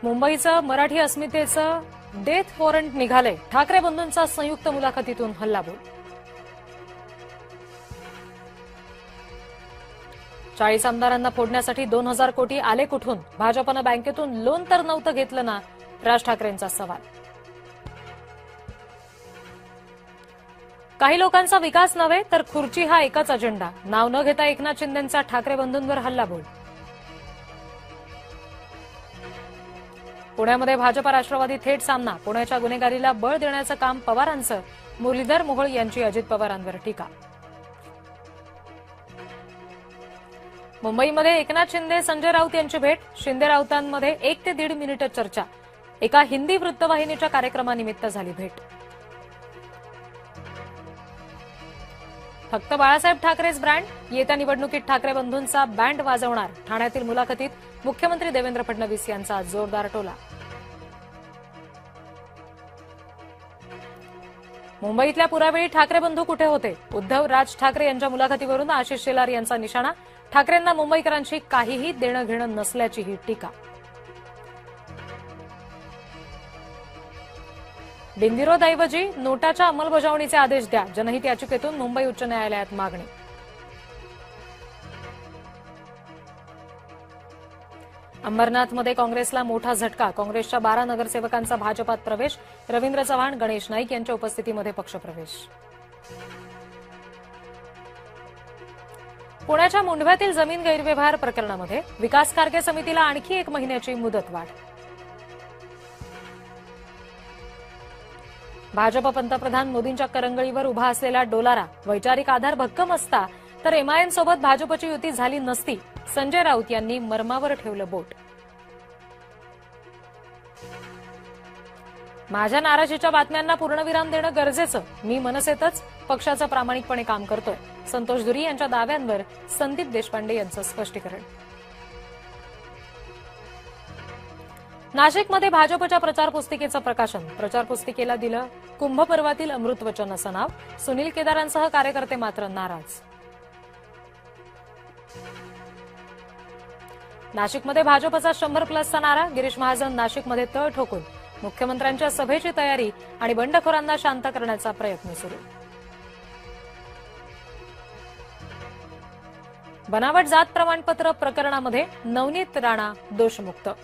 मुंबईचं Marathi अस्मितेचं death warrant निघालंय. ठाकरे बंधूंचा संयुक्त मुलाखतीतून हल्लाबोल. 40 आमदारांना फोडण्यासाठी 2000 कोटी आले कुठून? भाजपनं बँकेतून लोन तर नव्हतं घेतलं ना? राज ठाकरेंचा सवाल. काही लोकांचा विकास नव्हे तर खुर्ची हा एकच अजेंडा. नाव न घेता एकनाथ शिंदेंचा ठाकरे बंधूंवर हल्लाबोल. पुण्यामध्ये भाजप राष्ट्रवादी थेट सामना. पुण्याच्या गुन्हेगारीला बळ देण्याचं काम पवारांचं. मुरलीधर मोहोळ यांची अजित पवारांवर टीका. मुंबईमध्ये एकनाथ शिंदे संजय राऊत यांची भेट. शिंदे राऊतांमध्ये 1 ते 1.5 मिनिट चर्चा. एका हिंदी वृत्तवाहिनीच्या कार्यक्रमानिमित्त झाली भेट. फक्त बाळासाहेब ठाकरेच ब्रँड. येत्या निवडणुकीत ठाकरे बंधूंचा बँड वाजवणार. ठाण्यातील मुलाखतीत मुख्यमंत्री देवेंद्र फडणवीस यांचा जोरदार टोला. मुंबईतल्या पुरावेळी ठाकरे बंधू कुठे होते? उद्धव राज ठाकरे यांच्या मुलाखतीवरून आशिष शेलार यांचा निशाणा. ठाकरेंना मुंबईकरांशी काहीही देणं घेणं नसल्याचीही टीका. बिनविरोधऐवजी नोटाच्या अंमलबजावणीचे आदेश द्या. जनहित याचिकेतून मुंबई उच्च न्यायालयात मागणी. अंबरनाथमध्ये काँग्रेसला मोठा झटका. काँग्रेसच्या 12 नगरसेवकांचा भाजपात प्रवेश. रवींद्र चव्हाण, गणेश नाईक यांच्या उपस्थितीमध्ये पक्षप्रवेश. पुण्याच्या मुंढव्यातील जमीन गैरव्यवहार प्रकरणामध्ये विकास कार्य समितीला आणखी 1 महिन्याची मुदतवाढ. भाजप पंतप्रधान मोदींच्या करंगळीवर उभा असलेला डोलारा. वैचारिक आधार भक्कम असता तर एमआयएम सोबत भाजपची युती झाली नसती. संजय राऊत यांनी मर्मावर ठेवलं बोट. माझ्या नाराजीच्या बातम्यांना पूर्णविराम देणं गरजेचं. मी मनसेतच पक्षाचं प्रामाणिकपणे काम करतोय. संतोष धुरी यांच्या दाव्यांवर संदीप देशपांडे यांचं स्पष्टीकरण. नाशिकमध्ये भाजपच्या प्रचार पुस्तिकेचं प्रकाशन. प्रचार पुस्तिकेला दिलं कुंभपर्वातील अमृतवचन असं नाव. सुनील केदारांसह कार्यकर्ते मात्र नाराज. नाशिकमध्ये भाजपचा 100+ नारा. गिरीश महाजन नाशिकमध्ये तळ ठोकून. मुख्यमंत्र्यांच्या सभेची तयारी आणि बंडखोरांना शांत करण्याचा प्रयत्न सुरू. बनावट जात प्रमाणपत्र प्रकरणामध्ये नवनीत राणा दोषमुक्त.